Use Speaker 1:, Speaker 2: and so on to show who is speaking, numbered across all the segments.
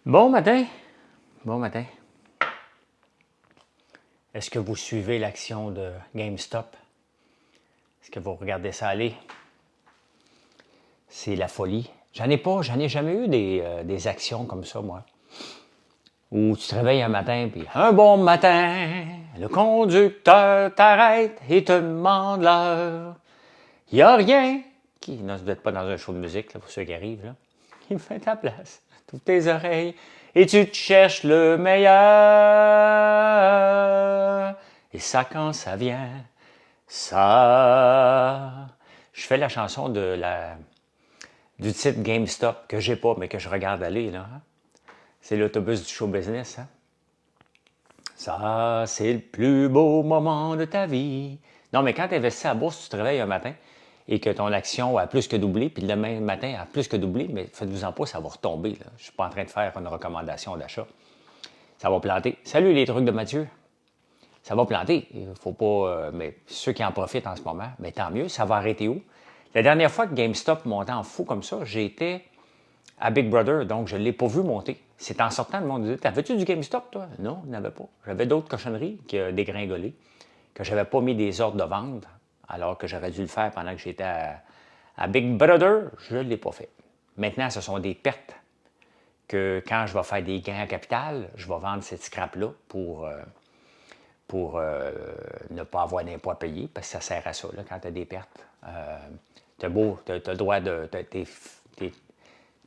Speaker 1: Bon matin. Bon matin. Est-ce que vous suivez l'action de GameStop? Est-ce que vous regardez ça aller? C'est la folie. J'en ai jamais eu des actions comme ça, moi. Où tu te réveilles un matin, puis un bon matin, le conducteur t'arrête et te demande l'heure. Il n'y a rien qui... Non, vous n'êtes pas dans un show de musique, là, pour ceux qui arrivent, là. Qui fait ta place. Toutes tes oreilles. Et tu te cherches le meilleur. Et ça, quand ça vient, ça... Je fais la chanson du titre GameStop, que j'ai pas, mais que je regarde aller, là. C'est l'autobus du show business, hein? Ça, c'est le plus beau moment de ta vie. Non, mais quand tu investis à la bourse, tu te réveilles un matin et que ton action a plus que doublé, puis le même matin a plus que doublé, mais faites-vous-en pas, ça va retomber. Là. Je ne suis pas en train de faire une recommandation d'achat. Ça va planter. Salut les trucs de Mathieu. Ça va planter. Il faut pas. Mais ceux qui en profitent en ce moment, mais tant mieux. Ça va arrêter où? La dernière fois que GameStop montait en fou comme ça, j'étais à Big Brother, donc je ne l'ai pas vu monter. C'est en sortant, le monde disait: t'avais-tu du GameStop, toi? Non, je n'avais pas. J'avais d'autres cochonneries qui ont dégringolé, que je n'avais pas mis des ordres de vente, alors que j'aurais dû le faire pendant que j'étais à Big Brother. Je ne l'ai pas fait. Maintenant, ce sont des pertes que quand je vais faire des gains en capital, je vais vendre cette scrap-là pour ne pas avoir d'impôt à payer, parce que ça sert à ça, là, quand tu as des pertes. Tu as le droit de...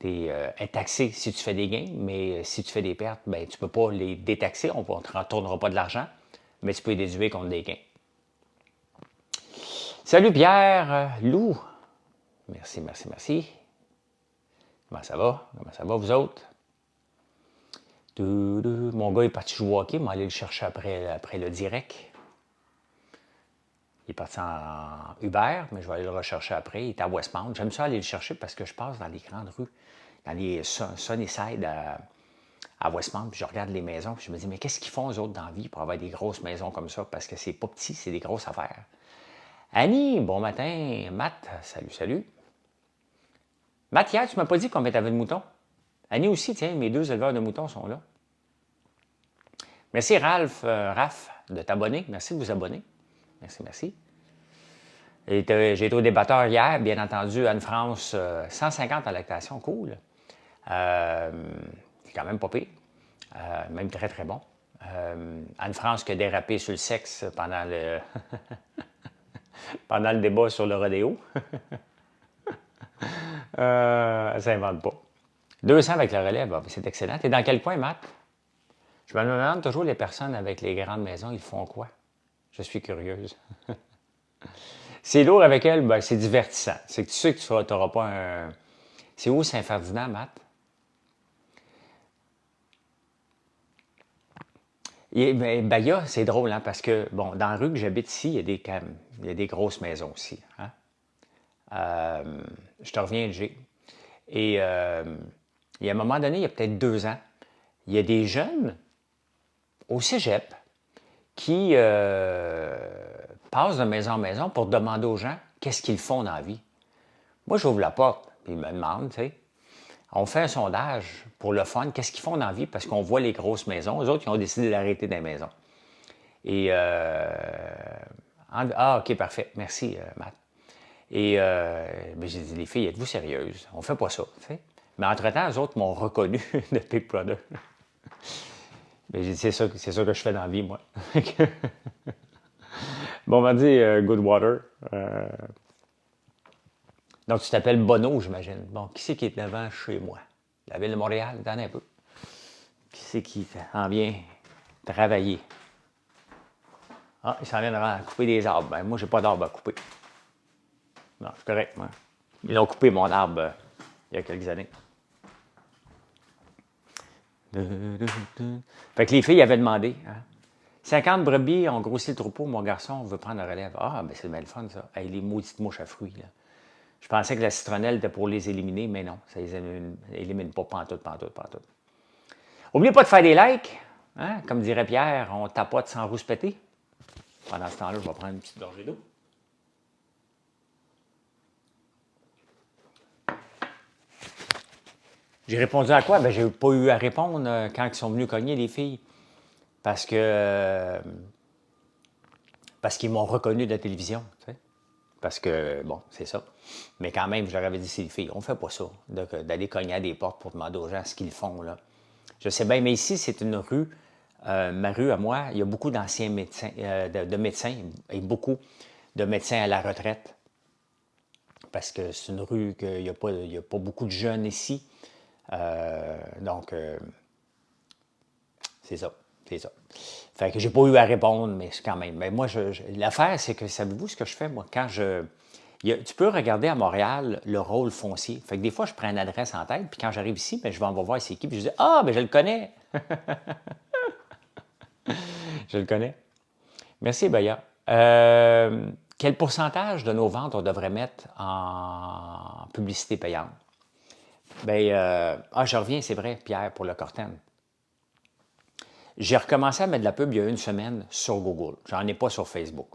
Speaker 1: être taxé si tu fais des gains, mais si tu fais des pertes, ben, tu ne peux pas les détaxer, on ne te retournera pas de l'argent, mais tu peux les déduire contre des gains. Salut Pierre, Lou. Merci, merci, merci. Comment ça va? Comment ça va, vous autres? Mon gars est parti jouer au hockey, mais aller le chercher après le direct. Il est parti en Uber, mais je vais aller le rechercher après. Il est à Westmount. J'aime ça aller le chercher parce que je passe dans les grandes rues, dans les Sunnyside à Westmount, puis je regarde les maisons, puis je me dis, mais qu'est-ce qu'ils font, eux autres, dans la vie pour avoir des grosses maisons comme ça? Parce que c'est pas petit, c'est des grosses affaires. Annie, bon matin. Matt, salut, salut. Matt, hier, tu m'as pas dit combien tu avais de moutons? Annie aussi, tiens, mes 2 éleveurs de moutons sont là. Merci, Raph, de t'abonner. Merci de vous abonner. Merci, merci. J'ai été au débatteur hier, bien entendu, Anne-France, 150 en lactation, cool. C'est quand même pas pire. Même très, très bon. Anne-France qui a dérapé sur le sexe pendant le, pendant le débat sur le rodéo. Elle s'invente pas. 200 avec la relève, c'est excellent. T'es dans quel coin, Matt? Je me demande toujours, les personnes avec les grandes maisons, ils font quoi? Je suis curieuse. C'est lourd avec elle, ben, c'est divertissant. C'est que tu sais que tu n'auras pas un... C'est où Saint-Ferdinand, Matt? Bahia, c'est drôle, hein, parce que, bon, dans la rue que j'habite ici, il y a des grosses maisons aussi. Hein? Je te reviens, G. Et il y a un moment donné, il y a peut-être 2 ans, il y a des jeunes au cégep qui passent de maison en maison pour demander aux gens qu'est-ce qu'ils font dans la vie. Moi, j'ouvre la porte, puis ils me demandent, tu sais. On fait un sondage pour le fun, qu'est-ce qu'ils font dans la vie, parce qu'on voit les grosses maisons. Eux autres, ils ont décidé d'arrêter des maisons. Et OK, parfait. Merci, Matt. Et ben, j'ai dit, les filles, êtes-vous sérieuses? On fait pas ça, tu sais. Mais entre-temps, eux autres m'ont reconnu de Big Brother. Mais j'ai dit, c'est ça que je fais dans la vie, moi. Bon, on va dire Goodwater. Donc, tu t'appelles Bono, j'imagine. Bon, qui c'est qui est devant chez moi? La ville de Montréal, t'en as un peu. Qui c'est qui en vient travailler? Ah, il s'en vient de couper des arbres. Ben, moi, j'ai pas d'arbre à couper. Non, c'est correct, moi. Ils ont coupé mon arbre il y a quelques années. Fait que les filles avaient demandé, hein, 50 brebis ont grossi le troupeau, mon garçon veut prendre la relève. Ah, ben c'est bien le fun, ça. Hey, les maudites mouches à fruits, là. Je pensais que la citronnelle était pour les éliminer, mais non, ça les élimine pas pantoute. N'oubliez pas de faire des likes. Hein? Comme dirait Pierre, on tapote sans rouspéter. Pendant ce temps-là, je vais prendre une petite gorgée d'eau. J'ai répondu à quoi? Ben, j'ai pas eu à répondre quand ils sont venus cogner, les filles. Parce que parce qu'ils m'ont reconnu de la télévision. Tu sais. Parce que, bon, c'est ça. Mais quand même, je leur avais dit, c'est les filles, on ne fait pas ça, d'aller cogner à des portes pour demander aux gens ce qu'ils font, là. Je sais bien, mais ici, c'est une rue, ma rue à moi, il y a beaucoup d'anciens médecins, de médecins, et beaucoup de médecins à la retraite. Parce que c'est une rue qu'il n'y a pas beaucoup de jeunes ici. Donc, c'est ça. C'est ça. Fait que j'ai pas eu à répondre, mais quand même. Mais moi, l'affaire, c'est que, savez-vous ce que je fais, moi, quand tu peux regarder à Montréal le rôle foncier. Fait que des fois, je prends une adresse en tête, puis quand j'arrive ici, ben, je vais en voir c'est qui, puis je dis ah, ben je le connais. Je le connais. Merci, Baya. Quel pourcentage de nos ventes on devrait mettre en publicité payante? Je reviens, c'est vrai, Pierre, pour le Corten. J'ai recommencé à mettre de la pub il y a une semaine sur Google. J'en ai pas sur Facebook.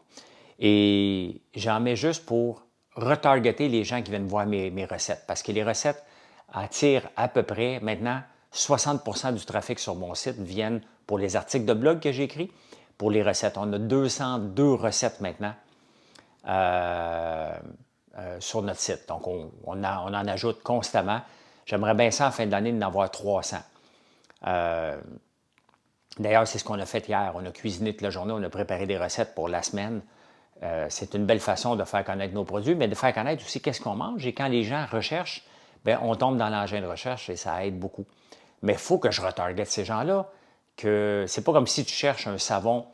Speaker 1: Et j'en mets juste pour retargeter les gens qui viennent voir mes recettes. Parce que les recettes attirent à peu près, maintenant, 60% du trafic sur mon site viennent pour les articles de blog que j'écris, pour les recettes. On a 202 recettes maintenant sur notre site. Donc, on en ajoute constamment. J'aimerais bien ça, en fin d'année, d'en avoir 300. D'ailleurs, c'est ce qu'on a fait hier. On a cuisiné toute la journée, on a préparé des recettes pour la semaine. C'est une belle façon de faire connaître nos produits, mais de faire connaître aussi qu'est-ce qu'on mange. Et quand les gens recherchent, bien, on tombe dans l'engin de recherche et ça aide beaucoup. Mais il faut que je retargete ces gens-là. Que c'est pas comme si tu cherches un savon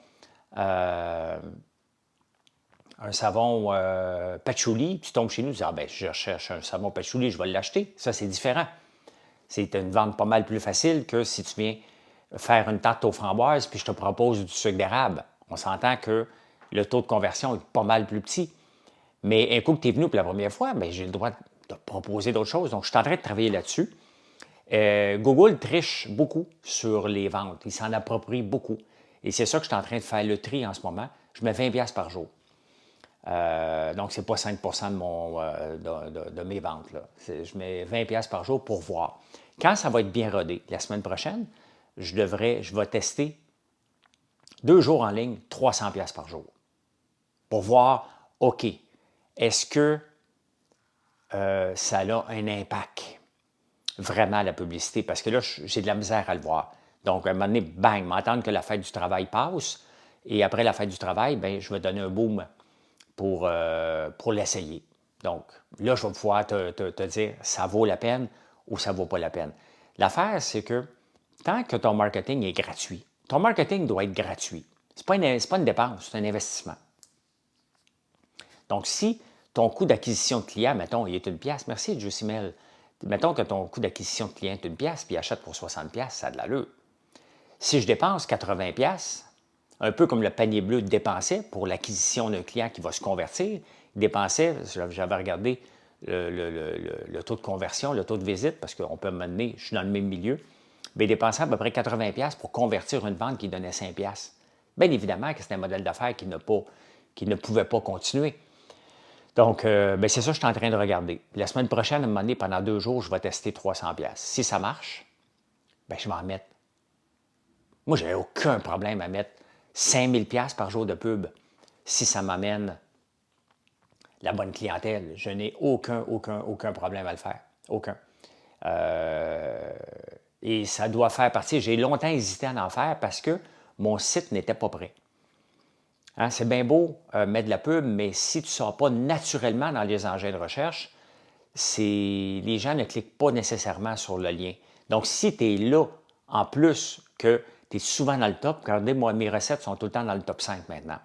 Speaker 1: patchouli, tu tombes chez nous, tu dis ah ben je cherche un savon patchouli, je vais l'acheter. Ça c'est différent. C'est une vente pas mal plus facile que si tu viens faire une tarte aux framboises puis je te propose du sucre d'érable. On s'entend que le taux de conversion est pas mal plus petit. Mais un coup que tu es venu pour la première fois, ben, j'ai le droit de te proposer d'autres choses. Donc, je suis en train de travailler là-dessus. Google triche beaucoup sur les ventes. Il s'en approprie beaucoup. Et c'est ça que je suis en train de faire le tri en ce moment. Je mets 20$ par jour. Donc, ce n'est pas 5 de mes ventes. Là. Je mets 20$ par jour pour voir. Quand ça va être bien rodé, la semaine prochaine, je vais tester 2 jours en ligne, 300$ par jour. Pour voir, OK, est-ce que ça a un impact vraiment à la publicité? Parce que là, j'ai de la misère à le voir. Donc, à un moment donné, bang, m'entendre que la fête du travail passe. Et après la fête du travail, bien, je vais donner un boom pour l'essayer. Donc, là, je vais pouvoir te dire, ça vaut la peine ou ça ne vaut pas la peine. L'affaire, c'est que tant que ton marketing est gratuit, ton marketing doit être gratuit. Ce n'est pas une dépense, c'est un investissement. Donc, si ton coût d'acquisition de client, mettons, il est une pièce, merci Josimel. Mettons que ton coût d'acquisition de client est une pièce, puis il achète pour 60$, ça a de l'allure. Si je dépense 80$, un peu comme le panier bleu dépensait pour l'acquisition d'un client qui va se convertir, il dépensait, j'avais regardé le taux de conversion, le taux de visite, parce qu'on peut me mener, je suis dans le même milieu, mais il dépensait à peu près 80$ pour convertir une vente qui donnait 5$. Bien évidemment que c'est un modèle d'affaires qui ne pouvait pas continuer. Donc, c'est ça que je suis en train de regarder. La semaine prochaine, à un moment donné, pendant 2 jours, je vais tester 300$. Si ça marche, bien, je vais en mettre. Moi, je n'ai aucun problème à mettre 5000$ par jour de pub si ça m'amène la bonne clientèle. Je n'ai aucun problème à le faire. Aucun. Et ça doit faire partie. J'ai longtemps hésité à en faire parce que mon site n'était pas prêt. Hein, c'est bien beau mettre de la pub, mais si tu ne sors pas naturellement dans les engins de recherche, les gens ne cliquent pas nécessairement sur le lien. Donc, si tu es là, en plus que tu es souvent dans le top, regardez, moi, mes recettes sont tout le temps dans le top 5 maintenant.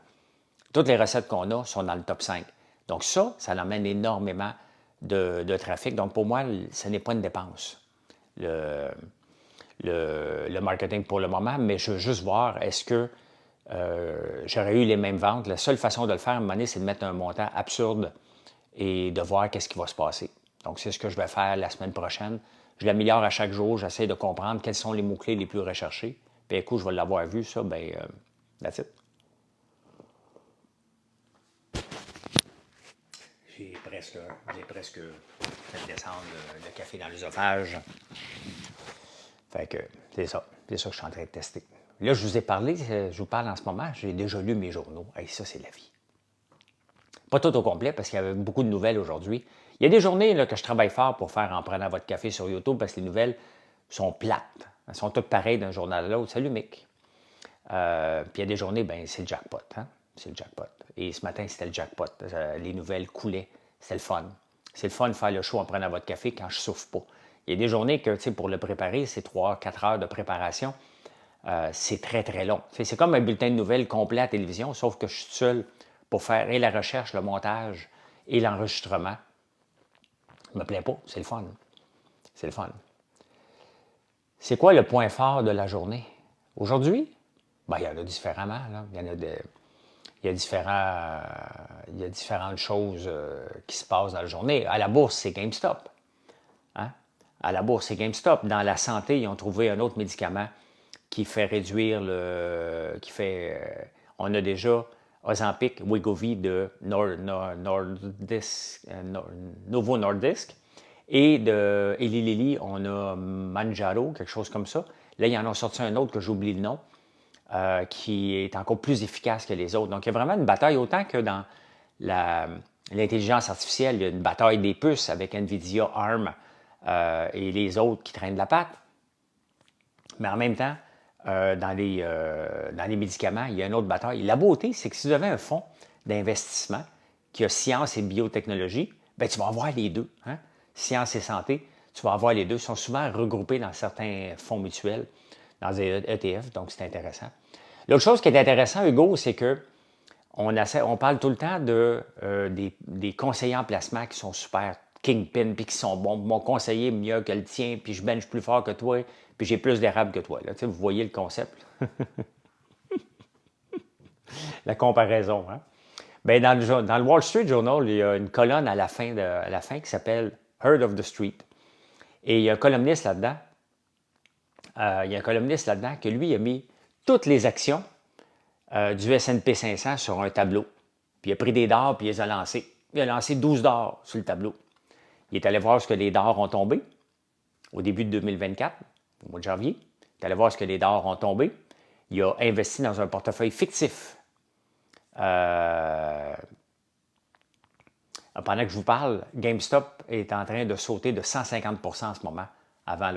Speaker 1: Toutes les recettes qu'on a sont dans le top 5. Donc ça amène énormément de trafic. Donc pour moi, ce n'est pas une dépense, le marketing pour le moment, mais je veux juste voir, est-ce que j'aurais eu les mêmes ventes. La seule façon de le faire à un moment donné, c'est de mettre un montant absurde et de voir qu'est-ce qui va se passer. Donc, c'est ce que je vais faire la semaine prochaine. Je l'améliore à chaque jour. J'essaie de comprendre quels sont les mots-clés les plus recherchés. Puis, écoute, je vais l'avoir vu, ça, that's it. J'ai j'ai presque fait descendre le café dans l'œsophage. Fait que c'est ça. C'est ça que je suis en train de tester. Là, je vous ai parlé, je vous parle en ce moment, j'ai déjà lu mes journaux. Hey, ça, c'est la vie. Pas tout au complet, parce qu'il y avait beaucoup de nouvelles aujourd'hui. Il y a des journées là, que je travaille fort pour faire en prenant votre café sur YouTube, parce que les nouvelles sont plates. Elles sont toutes pareilles d'un journal à l'autre. Salut, Mick. Puis il y a des journées, ben c'est le jackpot. Hein? C'est le jackpot. Et ce matin, c'était le jackpot. Les nouvelles coulaient. C'était le fun. C'est le fun de faire le show en prenant votre café quand je ne souffre pas. Il y a des journées que, tu sais, pour le préparer, c'est 3-4 heures de préparation. C'est très, très long. C'est comme un bulletin de nouvelles complet à la télévision, sauf que je suis seul pour faire et la recherche, le montage et l'enregistrement. Je ne me plains pas. C'est le fun. C'est le fun. C'est quoi le point fort de la journée? Aujourd'hui, ben, il y en a différemment. Là. Il y a différentes choses qui se passent dans la journée. À la bourse, c'est GameStop. Hein? À la bourse, c'est GameStop. Dans la santé, ils ont trouvé un autre médicament qui fait réduire on a déjà Ozempic, Wegovy de Novo Nordisk. Et de Eli Lilly, on a Manjaro, quelque chose comme ça. Là, ils en ont sorti un autre que j'oublie le nom, qui est encore plus efficace que les autres. Donc, il y a vraiment une bataille, autant que dans l'intelligence artificielle, il y a une bataille des puces avec NVIDIA, ARM et les autres qui traînent la patte. Mais en même temps, dans les médicaments, il y a une autre bataille. La beauté, c'est que si vous avez un fonds d'investissement qui a science et biotechnologie, bien, tu vas avoir les deux. Hein? Science et santé, tu vas avoir les deux. Ils sont souvent regroupés dans certains fonds mutuels, dans des ETF, donc c'est intéressant. L'autre chose qui est intéressant, Hugo, c'est que on parle tout le temps des conseillers en placement qui sont super kingpin, puis qui sont bons. Mon conseiller est mieux que le tien, puis je bench plus fort que toi, puis j'ai plus d'érable que toi. Là. Tu sais, vous voyez le concept. La comparaison. Hein? Bien, dans le Wall Street Journal, il y a une colonne à la fin qui s'appelle Heard of the Street. Et il y a un columniste là-dedans. Que lui a mis toutes les actions du S&P 500 sur un tableau. Puis il a pris des dards, puis il les a lancés. Il a lancé 12 dards sur le tableau. Il est allé voir ce que les dards ont tombé au début de 2024, au mois de janvier. Il est allé voir ce que les dards ont tombé. Il a investi dans un portefeuille fictif. Pendant que je vous parle, GameStop est en train de sauter de 150 % en ce moment, avant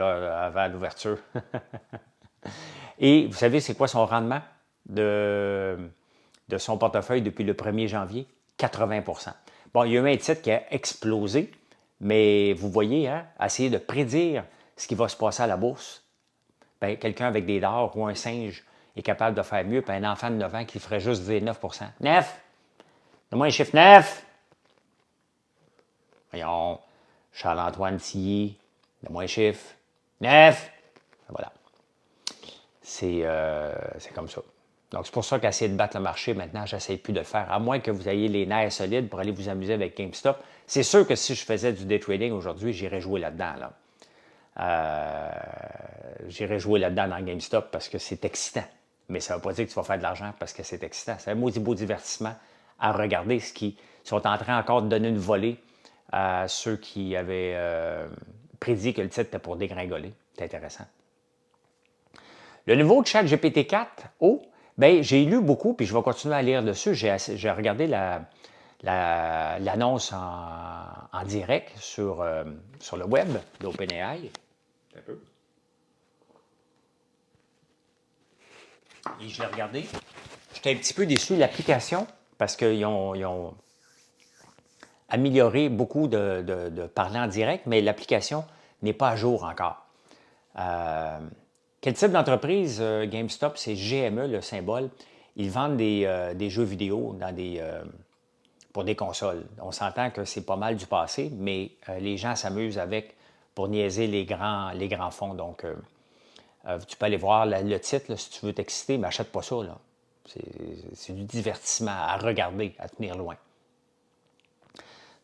Speaker 1: l'ouverture. Et vous savez, c'est quoi son rendement de son portefeuille depuis le 1er janvier? 80 %. Bon, il y a eu un titre qui a explosé, mais vous voyez, hein, essayer de prédire ce qui va se passer à la bourse. Bien, quelqu'un avec des dards ou un singe est capable de faire mieux, puis un enfant de 9 ans qui ferait juste dire 9 %. 9! Donne-moi un chiffre 9! Voyons, Charles-Antoine Tilly, donne-moi un chiffre 9! Voilà. C'est comme ça. Donc, c'est pour ça qu'essayer de battre le marché, maintenant, j'essaie plus de le faire. À moins que vous ayez les nerfs solides pour aller vous amuser avec GameStop. C'est sûr que si je faisais du day trading aujourd'hui, j'irais jouer là-dedans. J'irais jouer là-dedans dans GameStop parce que c'est excitant. Mais ça ne veut pas dire que tu vas faire de l'argent parce que c'est excitant. C'est un maudit beau divertissement à regarder, ce qui sont en train encore de donner une volée à ceux qui avaient prédit que le titre était pour dégringoler. C'est intéressant. Le nouveau chat GPT-4, bien, j'ai lu beaucoup, puis je vais continuer à lire dessus. J'ai regardé l'annonce en direct sur le web d'OpenAI. Un peu. Et je l'ai regardé. J'étais un petit peu déçu de l'application parce qu'ils ont amélioré beaucoup de parler en direct, mais l'application n'est pas à jour encore. Quel type d'entreprise GameStop? C'est GME, le symbole. Ils vendent des jeux vidéo pour des consoles. On s'entend que c'est pas mal du passé, mais les gens s'amusent avec pour niaiser les grands fonds. Donc, tu peux aller voir le titre là, si tu veux t'exciter, mais achète pas ça. Là. C'est du divertissement à regarder, à tenir loin.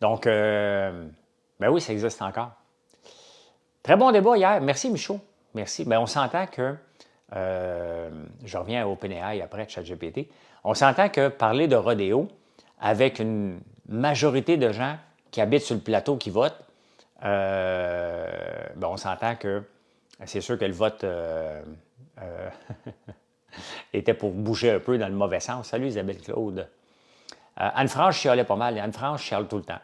Speaker 1: Donc, ben oui, ça existe encore. Très bon débat hier. Merci, Michaud. Merci. Bien, on s'entend que, je reviens à OpenAI après, ChatGPT, on s'entend que parler de rodéo avec une majorité de gens qui habitent sur le plateau qui votent, ben, on s'entend que c'est sûr que le vote était pour bouger un peu dans le mauvais sens. Salut Isabelle Claude. Anne-France chialait pas mal. Anne-France chiale tout le temps.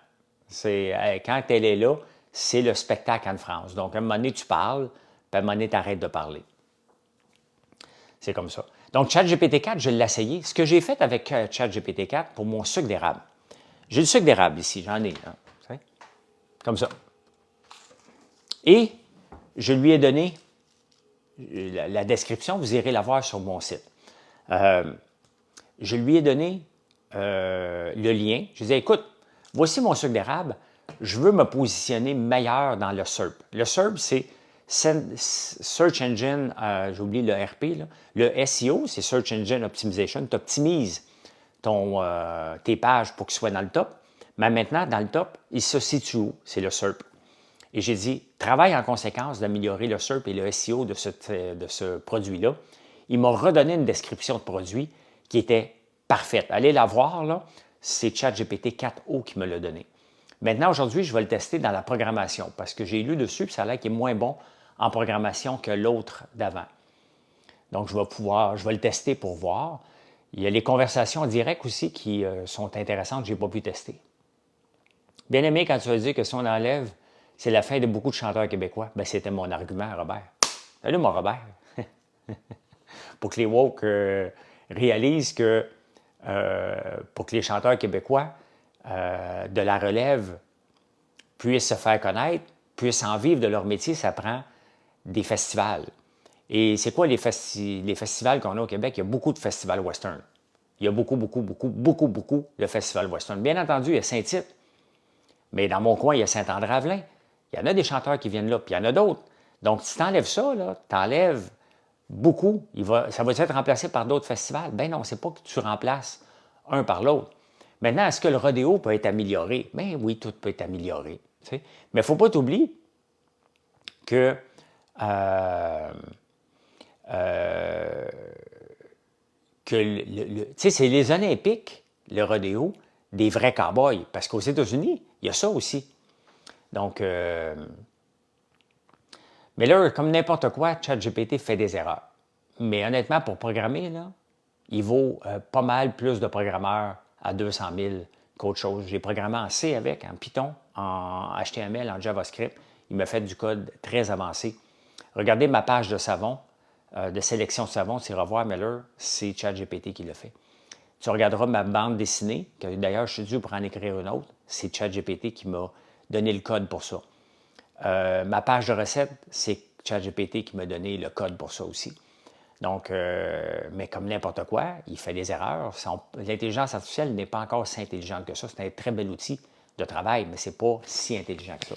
Speaker 1: Quand elle est là, c'est le spectacle Anne-France. Donc, à un moment donné, tu parles, puis à un moment donné, tu arrêtes de parler. C'est comme ça. Donc, ChatGPT-4, je l'ai essayé. Ce que j'ai fait avec ChatGPT-4 pour mon sucre d'érable. J'ai du sucre d'érable ici, j'en ai. Hein, comme ça. Et je lui ai donné la description, vous irez la voir sur mon site. Je lui ai donné le lien. Je lui ai dit, écoute, voici mon sucre d'érable. Je veux me positionner meilleur dans le SERP. Le SERP, c'est Search Engine, j'ai oublié le RP, là. Le SEO, c'est Search Engine Optimization. Tu optimises tes pages pour qu'ils soient dans le top. Mais maintenant, dans le top, il se situe où? C'est le SERP. Et j'ai dit, travaille en conséquence d'améliorer le SERP et le SEO de ce produit-là. Il m'a redonné une description de produit qui était parfaite. Allez la voir, là. C'est ChatGPT 4o qui me l'a donné. Maintenant, aujourd'hui, je vais le tester dans la programmation parce que j'ai lu dessus et ça a l'air qu'il est moins bon en programmation que l'autre d'avant. Donc, je vais le tester pour voir. Il y a les conversations en direct aussi qui sont intéressantes, je n'ai pas pu tester. Bien aimé, quand tu as dit que si on enlève, c'est la fin de beaucoup de chanteurs québécois, bien, c'était mon argument, Robert. Salut, mon Robert. Pour que les woke réalisent que pour que les chanteurs québécois de la relève puissent se faire connaître, puissent en vivre de leur métier, ça prend des festivals. Et c'est quoi les festivals qu'on a au Québec? Il y a beaucoup de festivals western. Il y a beaucoup de festivals western. Bien entendu, il y a Saint-Tite, mais dans mon coin, il y a Saint-André-Avelin. Il y en a des chanteurs qui viennent là, puis il y en a d'autres. Donc, si tu enlèves ça, tu enlèves beaucoup. Ça va être remplacé par d'autres festivals. Ben non, c'est pas que tu remplaces un par l'autre. Maintenant, est-ce que le rodéo peut être amélioré? Ben oui, tout peut être amélioré. Mais il ne faut pas t'oublier que c'est les Olympiques, le rodéo, des vrais cow-boys. Parce qu'aux États-Unis, il y a ça aussi. Donc, mais là, comme n'importe quoi, ChatGPT fait des erreurs. Mais honnêtement, pour programmer, là, il vaut pas mal plus de programmeurs à 200 000 qu'autre chose. J'ai programmé en C avec, en Python, en HTML, en JavaScript. Il m'a fait du code très avancé. Regardez ma page de savon, de sélection de savon, c'est Revoir Miller, c'est ChatGPT qui l'a fait. Tu regarderas ma bande dessinée, que d'ailleurs je suis dû pour en écrire une autre, c'est ChatGPT qui m'a donné le code pour ça. Ma page de recette, c'est ChatGPT qui m'a donné le code pour ça aussi. Donc, mais comme n'importe quoi, il fait des erreurs. L'intelligence artificielle n'est pas encore si intelligente que ça. C'est un très bel outil de travail, mais ce n'est pas si intelligent que ça.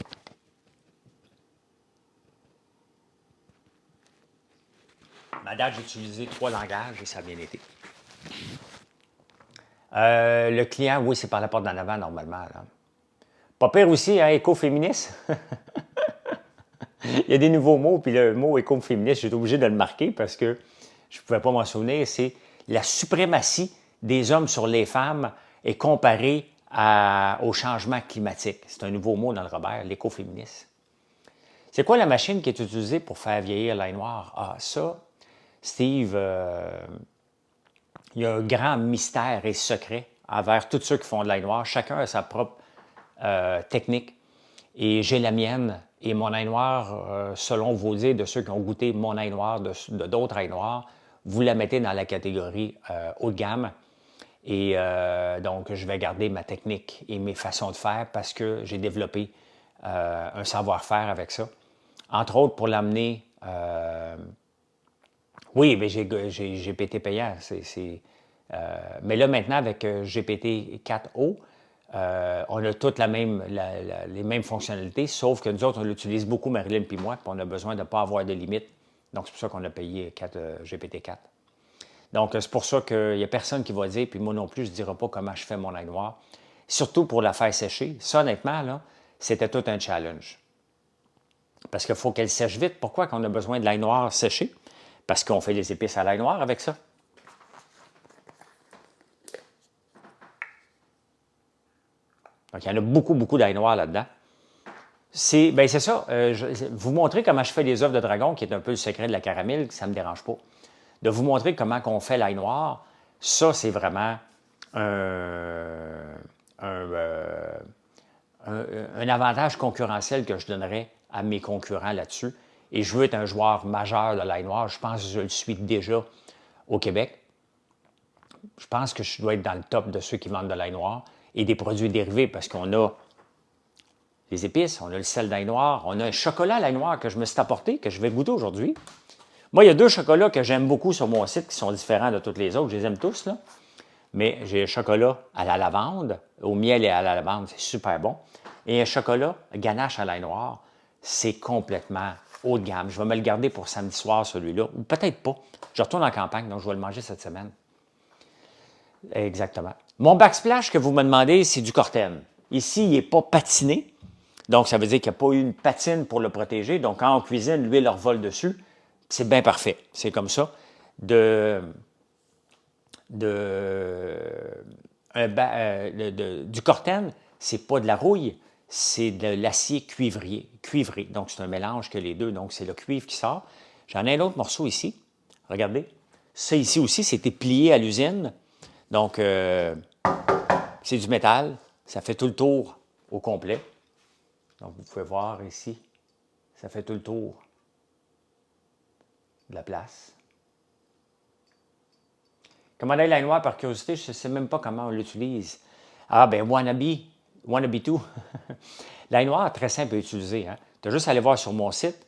Speaker 1: Ma date, j'ai utilisé 3 langages et ça a bien été. Le client, oui, c'est par la porte d'en avant normalement. Là. Pas pire aussi, hein, écoféministe. Il y a des nouveaux mots, puis le mot écoféministe, j'ai été obligé de le marquer parce que je ne pouvais pas m'en souvenir. C'est la suprématie des hommes sur les femmes est comparée au changement climatique. C'est un nouveau mot dans le Robert, l'écoféministe. C'est quoi la machine qui est utilisée pour faire vieillir l'ail noir? Ah, ça, Steve, il y a un grand mystère et secret envers tous ceux qui font de l'ail noir. Chacun a sa propre technique. Et j'ai la mienne. Et mon ail noir, selon vos dires de ceux qui ont goûté mon ail noir, de d'autres ails noirs, vous la mettez dans la catégorie haut de gamme. Et donc, je vais garder ma technique et mes façons de faire parce que j'ai développé un savoir-faire avec ça. Entre autres, pour l'amener... oui, mais j'ai GPT payant. Mais là, maintenant, avec GPT 4o, on a toutes les mêmes fonctionnalités, sauf que nous autres, on l'utilise beaucoup, Marilyn et moi, puis on a besoin de ne pas avoir de limite. Donc, c'est pour ça qu'on a payé GPT-4. Donc, c'est pour ça qu'il n'y a personne qui va dire, puis moi non plus, je ne dirai pas comment je fais mon ail noir. Surtout pour la faire sécher. Ça, honnêtement, là, c'était tout un challenge. Parce qu'il faut qu'elle sèche vite. Pourquoi qu'on a besoin de l'ail noir séché? Parce qu'on fait des épices à l'ail noir avec ça. Donc, il y en a beaucoup, beaucoup d'ail noir là-dedans. C'est ça. Vous montrer comment je fais les œufs de dragon, qui est un peu le secret de la caramel, ça ne me dérange pas. De vous montrer comment on fait l'ail noir, ça, c'est vraiment un, un avantage concurrentiel que je donnerais à mes concurrents là-dessus. Et je veux être un joueur majeur de l'ail noir. Je pense que je le suis déjà au Québec. Je pense que je dois être dans le top de ceux qui vendent de l'ail noir et des produits dérivés parce qu'on a les épices, on a le sel d'ail noir, on a un chocolat à l'ail noir que je me suis apporté, que je vais goûter aujourd'hui. Moi, il y a 2 chocolats que j'aime beaucoup sur mon site qui sont différents de tous les autres. Je les aime tous, là. Mais j'ai un chocolat à la lavande, au miel et à la lavande, c'est super bon. Et un chocolat ganache à l'ail noir, c'est complètement haut de gamme. Je vais me le garder pour samedi soir, celui-là, ou peut-être pas. Je retourne en campagne, donc je vais le manger cette semaine. Exactement. Mon backsplash que vous me demandez, c'est du Corten. Ici, il n'est pas patiné. Donc, ça veut dire qu'il n'y a pas eu une patine pour le protéger. Donc, quand on cuisine, l'huile revole dessus. C'est bien parfait. C'est comme ça. Du Corten, c'est pas de la rouille, c'est de l'acier cuivré. Donc, c'est un mélange que les deux. Donc, c'est le cuivre qui sort. J'en ai un autre morceau ici. Regardez. Ça ici aussi, c'était plié à l'usine. Donc, c'est du métal. Ça fait tout le tour au complet. Donc, vous pouvez voir ici, ça fait tout le tour de la place. Commander l'ail noir par curiosité, je ne sais même pas comment on l'utilise. Ah, ben wannabe tout. L'ail noir, très simple à utiliser. Hein? Tu as juste à aller voir sur mon site.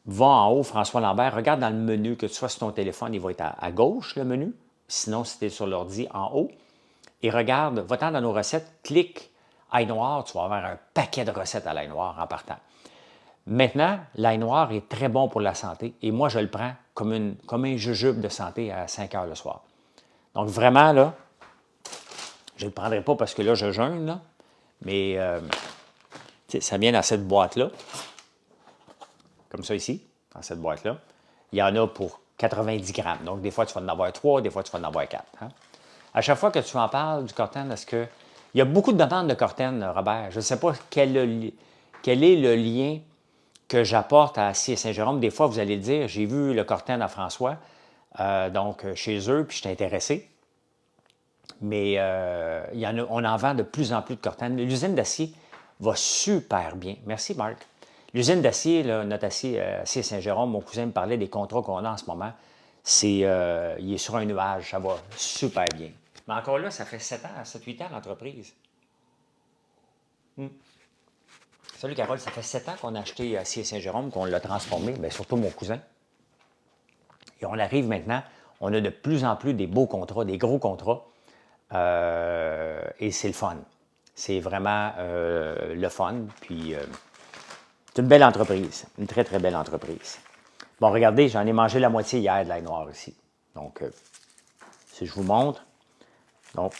Speaker 1: Va en haut, François Lambert, regarde dans le menu, que tu sois sur ton téléphone, il va être à gauche, le menu. Sinon, si tu es sur l'ordi, en haut. Et regarde, va-t'en dans nos recettes, clique ail noir, tu vas avoir un paquet de recettes à l'ail noir en partant. Maintenant, l'ail noir est très bon pour la santé et moi, je le prends comme un jujube de santé à 5 heures le soir. Donc, vraiment, là, je ne le prendrai pas parce que là, je jeûne, là, mais ça vient dans cette boîte-là, comme ça ici, dans cette boîte-là. Il y en a pour 90 grammes. Donc, des fois, tu vas en avoir 3, des fois, tu vas en avoir 4. Hein? À chaque fois que tu en parles du Corten, est-ce que... Il y a beaucoup de demandes de Corten, Robert. Je ne sais pas quel est le lien que j'apporte à Acier Saint-Jérôme. Des fois, vous allez le dire, j'ai vu le Corten à François, donc chez eux, puis j'étais intéressé. Mais on en vend de plus en plus de Corten. L'usine d'acier va super bien. Merci, Marc. L'usine d'acier, notre acier Saint-Jérôme, mon cousin me parlait des contrats qu'on a en ce moment. Il est sur un nuage, ça va super bien. Mais encore là, ça fait 7-8 ans l'entreprise. Salut Carole, ça fait 7 ans qu'on a acheté Acier Saint-Jérôme, qu'on l'a transformé, bien, surtout mon cousin. Et on arrive maintenant, on a de plus en plus des beaux contrats, des gros contrats, et c'est le fun. C'est vraiment le fun, puis c'est une belle entreprise, une très, très belle entreprise. Bon, regardez, j'en ai mangé la moitié hier de l'ail noir ici. Donc, si je vous montre, donc,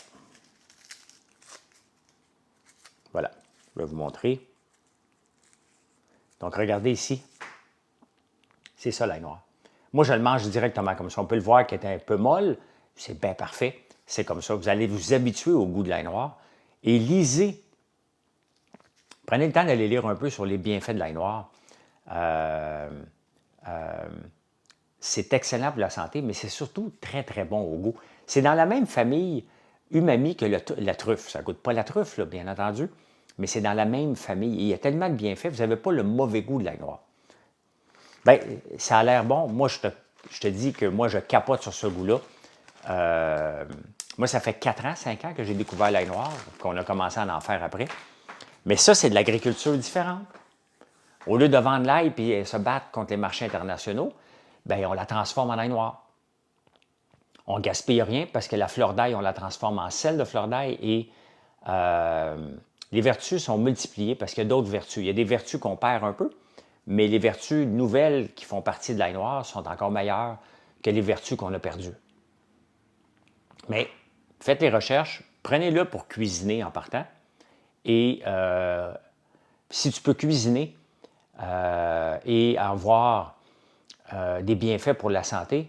Speaker 1: voilà, je vais vous montrer. Donc, regardez ici, c'est ça l'ail noir. Moi, je le mange directement comme ça. On peut le voir qu'il est un peu molle, c'est bien parfait. C'est comme ça. Vous allez vous habituer au goût de l'ail noir et lisez. Prenez le temps d'aller lire un peu sur les bienfaits de l'ail noir. C'est excellent pour la santé, mais c'est surtout très, très bon au goût. C'est dans la même famille umami que la truffe. Ça ne goûte pas la truffe, là, bien entendu, mais c'est dans la même famille. Il y a tellement de bienfaits, vous n'avez pas le mauvais goût de l'ail noir. Bien, ça a l'air bon. Moi, je te dis que moi, je capote sur ce goût-là. Moi, ça fait 4 ans, 5 ans que j'ai découvert l'ail noir, qu'on a commencé à en faire après. Mais ça, c'est de l'agriculture différente. Au lieu de vendre l'ail et se battre contre les marchés internationaux, bien, on la transforme en ail noir. On ne gaspille rien parce que la fleur d'ail, on la transforme en sel de fleur d'ail et les vertus sont multipliées parce qu'il y a d'autres vertus. Il y a des vertus qu'on perd un peu, mais les vertus nouvelles qui font partie de l'ail noir sont encore meilleures que les vertus qu'on a perdues. Mais faites les recherches, prenez-le pour cuisiner en partant. Et si tu peux cuisiner et avoir des bienfaits pour la santé,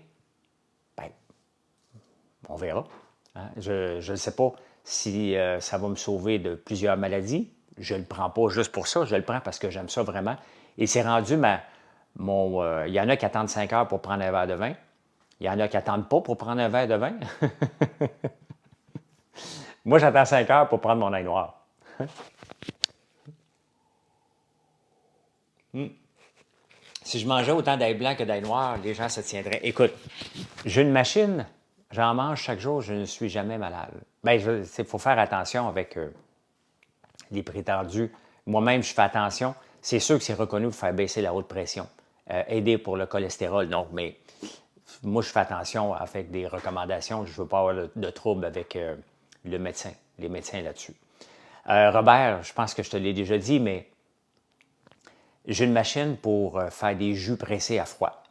Speaker 1: ben, on verra. Hein? Je ne sais pas Si ça va me sauver de plusieurs maladies, je ne le prends pas juste pour ça, je le prends parce que j'aime ça vraiment. Et c'est rendu il y en a qui attendent 5 heures pour prendre un verre de vin. Il y en a qui n'attendent pas pour prendre un verre de vin. Moi, j'attends 5 heures pour prendre mon ail noir. Si je mangeais autant d'ail blanc que d'ail noir, les gens se tiendraient. Écoute, j'ai une machine, j'en mange chaque jour, je ne suis jamais malade. Bien, il faut faire attention avec les prétendus. Moi-même, je fais attention. C'est sûr que c'est reconnu pour faire baisser la haute pression, aider pour le cholestérol. Donc, mais moi, je fais attention avec des recommandations. Je ne veux pas avoir de trouble avec le médecin, les médecins là-dessus. Robert, je pense que je te l'ai déjà dit, mais j'ai une machine pour faire des jus pressés à froid.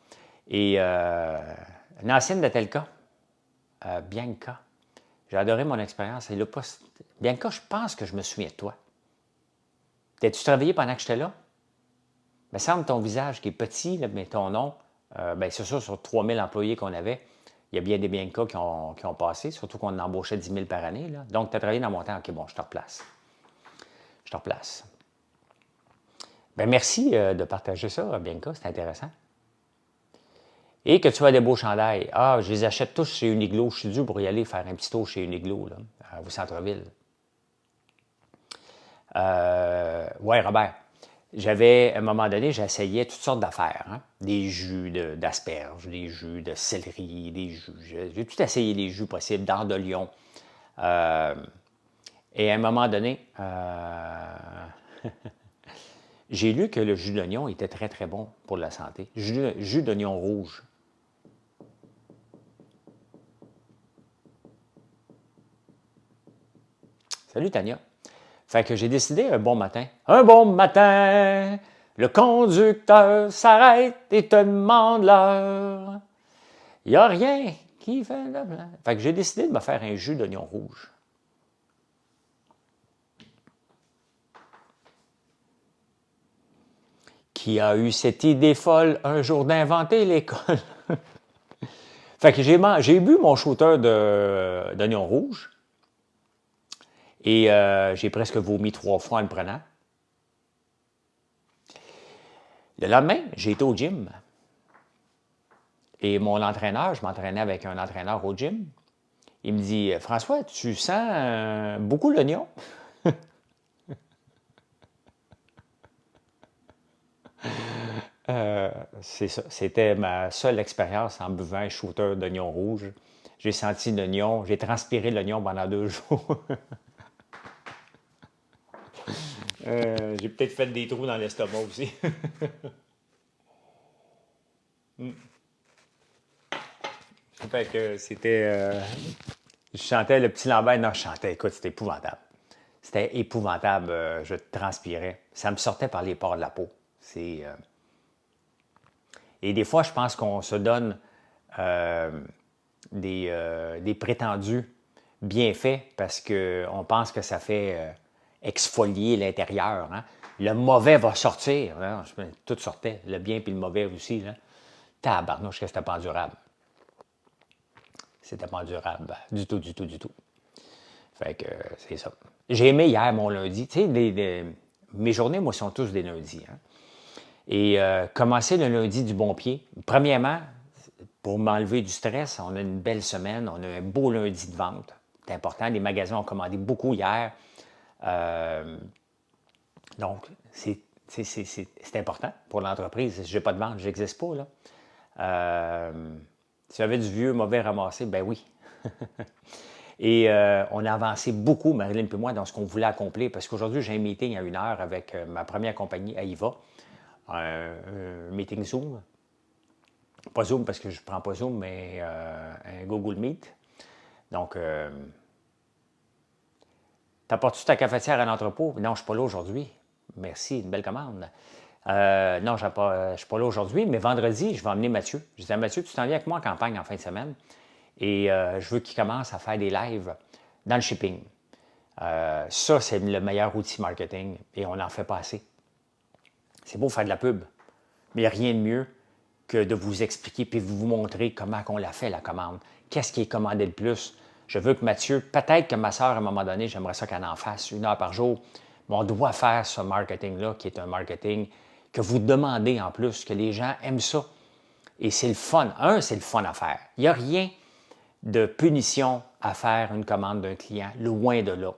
Speaker 1: Et une ancienne de tel cas, Bianca, j'ai adoré mon expérience. Bianca, je pense que je me souviens de toi. T'as-tu travaillé pendant que j'étais là? Il me semble ton visage qui est petit, là, mais ton nom, c'est sûr, sur 3000 employés qu'on avait, il y a bien des Bianca qui ont passé, surtout qu'on en embauchait 10 000 par année. Là. Donc, tu as travaillé dans mon temps. OK, bon, je te replace. Je te replace. Merci de partager ça, Bianca, c'est intéressant. Et que tu as des beaux chandails. Ah, je les achète tous chez Uniqlo. Je suis dû pour y aller faire un petit tour chez Uniqlo, là, au centre-ville. Ouais, Robert. À un moment donné, j'essayais toutes sortes d'affaires. Hein? Des jus d'asperges, des jus de céleri, des jus. J'ai tout essayé les jus possibles, d'Andelion. Et à un moment donné, j'ai lu que le jus d'oignon était très, très bon pour la santé. Jus d'oignon rouge. Salut, Tania. Fait que j'ai décidé un bon matin, le conducteur s'arrête et te demande l'heure. Il n'y a rien qui fait le blanc. Fait que j'ai décidé de me faire un jus d'oignon rouge. Qui a eu cette idée folle un jour d'inventer l'école? Fait que j'ai bu mon shooter d'oignon rouge et j'ai presque vomi 3 fois en le prenant. Le lendemain, j'ai été au gym. Et mon entraîneur, je m'entraînais avec un entraîneur au gym, il me dit « François, tu sens beaucoup l'oignon? » C'est ça. C'était ma seule expérience en buvant un shooter d'oignon rouge. J'ai senti l'oignon, j'ai transpiré l'oignon pendant 2 jours. J'ai peut-être fait des trous dans l'estomac aussi. Fait que c'était... je chantais le petit Lambert. Non, je chantais. Écoute, c'était épouvantable. C'était épouvantable. Je transpirais. Ça me sortait par les pores de la peau. Et des fois, je pense qu'on se donne des prétendus bienfaits parce qu'on pense que ça fait exfolier l'intérieur. Hein? Le mauvais va sortir. Hein? Tout sortait. Le bien et le mauvais aussi. Là. Tabarnouche, que c'était pas endurable. C'était pas endurable. Du tout, du tout, du tout. Fait que c'est ça. J'ai aimé hier mon lundi. Tu sais, mes journées, moi, sont tous des lundis. Hein? Et commencer le lundi du bon pied. Premièrement, pour m'enlever du stress, on a une belle semaine. On a un beau lundi de vente. C'est important. Les magasins ont commandé beaucoup hier. Donc, c'est important pour l'entreprise. Si je n'ai pas de vente, je n'existe pas. Là. Si j'avais du vieux mauvais ramassé, ben oui. Et on a avancé beaucoup, Marilyn et moi, dans ce qu'on voulait accomplir. Parce qu'aujourd'hui, j'ai un meeting à 1 heure avec ma première compagnie, Aïva. Un meeting Zoom. Pas Zoom parce que je ne prends pas Zoom, mais un Google Meet. Donc, t'apportes-tu ta cafetière à l'entrepôt? Non, je ne suis pas là aujourd'hui. Merci, une belle commande. Non, je ne suis pas là aujourd'hui, mais vendredi, je vais emmener Mathieu. Je disais à Mathieu, tu t'en viens avec moi en campagne en fin de semaine et je veux qu'il commence à faire des lives dans le shipping. Ça, c'est le meilleur outil marketing et on n'en fait pas assez. C'est beau faire de la pub, mais il n'y a rien de mieux que de vous expliquer puis de vous montrer comment on l'a fait, la commande. Qu'est-ce qui est commandé le plus? Je veux que Mathieu, peut-être que ma soeur, à un moment donné, j'aimerais ça qu'elle en fasse 1 heure par jour, mais on doit faire ce marketing-là, qui est un marketing que vous demandez en plus, que les gens aiment ça. Et c'est le fun. C'est le fun à faire. Il n'y a rien de punition à faire une commande d'un client, loin de là.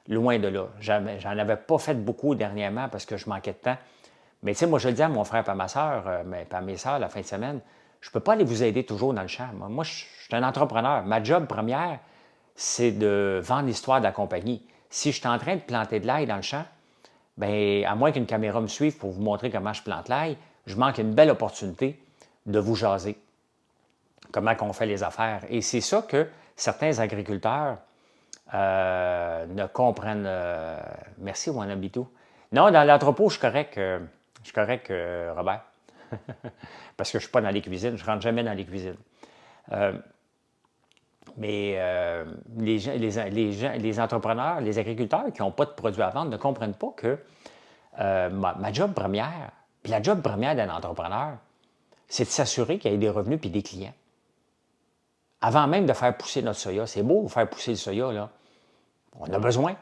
Speaker 1: Loin de là. J'en avais pas fait beaucoup dernièrement parce que je manquais de temps. Mais tu sais, moi, je le dis à mon frère et à ma soeur, mais à mes soeurs la fin de semaine, je ne peux pas aller vous aider toujours dans le champ. Moi, je suis un entrepreneur. Ma job première, c'est de vendre l'histoire de la compagnie. Si je suis en train de planter de l'ail dans le champ, bien, à moins qu'une caméra me suive pour vous montrer comment je plante l'ail, je manque une belle opportunité de vous jaser. Comment on fait les affaires. Et c'est ça que certains agriculteurs ne comprennent. Merci, mon habitou. Non, dans l'entrepôt, je suis correct. Robert. Parce que je ne suis pas dans les cuisines. Je ne rentre jamais dans les cuisines. Mais les entrepreneurs, les agriculteurs qui n'ont pas de produits à vendre ne comprennent pas que ma job première, puis la job première d'un entrepreneur, c'est de s'assurer qu'il y ait des revenus puis des clients. Avant même de faire pousser notre soya, c'est beau de faire pousser le soya, là. On a besoin.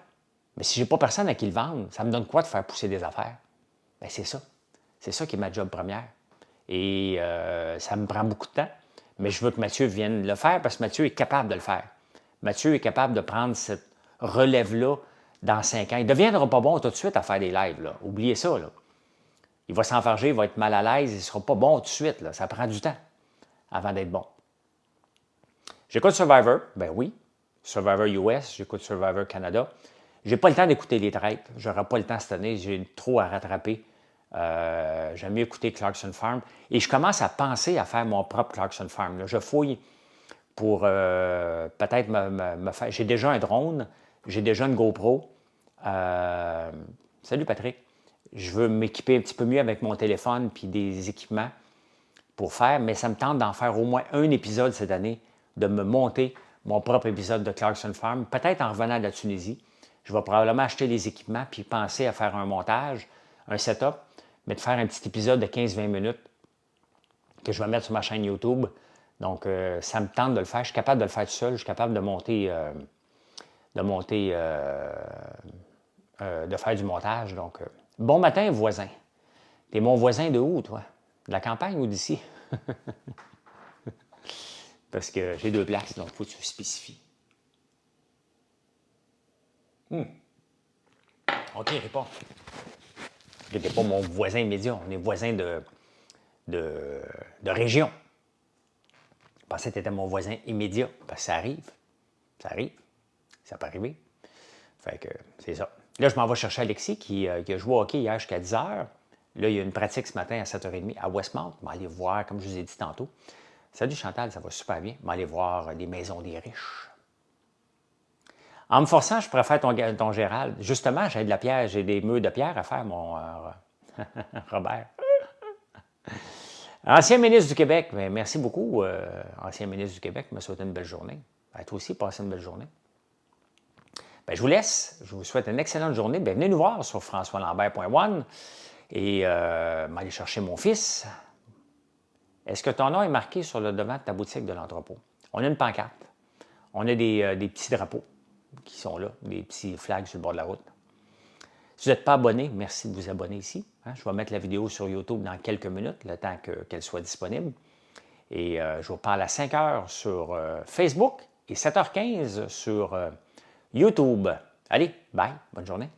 Speaker 1: Mais si je n'ai pas personne à qui le vendre, ça me donne quoi de faire pousser des affaires? Bien, c'est ça. C'est ça qui est ma job première. Et ça me prend beaucoup de temps. Mais je veux que Mathieu vienne le faire parce que Mathieu est capable de le faire. Mathieu est capable de prendre cette relève-là dans 5 ans. Il ne deviendra pas bon tout de suite à faire des lives, là. Oubliez ça, là. Il va s'enfarger, il va être mal à l'aise, il ne sera pas bon tout de suite, là. Ça prend du temps avant d'être bon. J'écoute Survivor, ben oui. Survivor US, j'écoute Survivor Canada. Je n'ai pas le temps d'écouter les traites. Je n'aurai pas le temps cette année, j'ai trop à rattraper. J'aime mieux écouter Clarkson Farm. Et je commence à penser à faire mon propre Clarkson Farm. Là, je fouille pour peut-être me faire... J'ai déjà un drone, j'ai déjà une GoPro. Salut Patrick. Je veux m'équiper un petit peu mieux avec mon téléphone puis des équipements pour faire, mais ça me tente d'en faire au moins un épisode cette année, de me monter mon propre épisode de Clarkson Farm, peut-être en revenant de la Tunisie. Je vais probablement acheter des équipements puis penser à faire un montage, un setup, mais de faire un petit épisode de 15-20 minutes que je vais mettre sur ma chaîne YouTube. Donc, ça me tente de le faire. Je suis capable de le faire tout seul. Je suis capable de de faire du montage. Donc, bon matin, voisin. T'es mon voisin de où, toi? De la campagne ou d'ici? Parce que j'ai 2 places, donc il faut que tu spécifies. OK, réponds. Tu n'es pas mon voisin immédiat. On est voisins de région. Je pensais que tu étais mon voisin immédiat. Parce que ça arrive. Ça arrive. Ça peut arriver. Fait que c'est ça. Là, je m'en vais chercher Alexis qui a joué au hockey hier jusqu'à 10 h. Là, il y a une pratique ce matin à 7h30 à Westmount. Je vais aller voir, comme je vous ai dit tantôt. Salut Chantal, ça va super bien. Je vais aller voir les maisons des riches. En me forçant, je préfère ton Gérald. Justement, j'ai de la pierre, j'ai des murs de pierre à faire, mon Robert. Ancien ministre du Québec, bien, merci beaucoup, ancien ministre du Québec, me souhaite une belle journée. Ben, toi aussi, passez une belle journée. Ben, je vous laisse. Je vous souhaite une excellente journée. Bien, venez nous voir sur françoislambert.one et m'aller chercher mon fils. Est-ce que ton nom est marqué sur le devant de ta boutique de l'entrepôt? On a une pancarte. On a des petits drapeaux qui sont là, des petits flags sur le bord de la route. Si vous n'êtes pas abonné, merci de vous abonner ici. Je vais mettre la vidéo sur YouTube dans quelques minutes, le temps qu'elle soit disponible. Et je vous parle à 5 h sur Facebook et 7h15 sur YouTube. Allez, bye, bonne journée.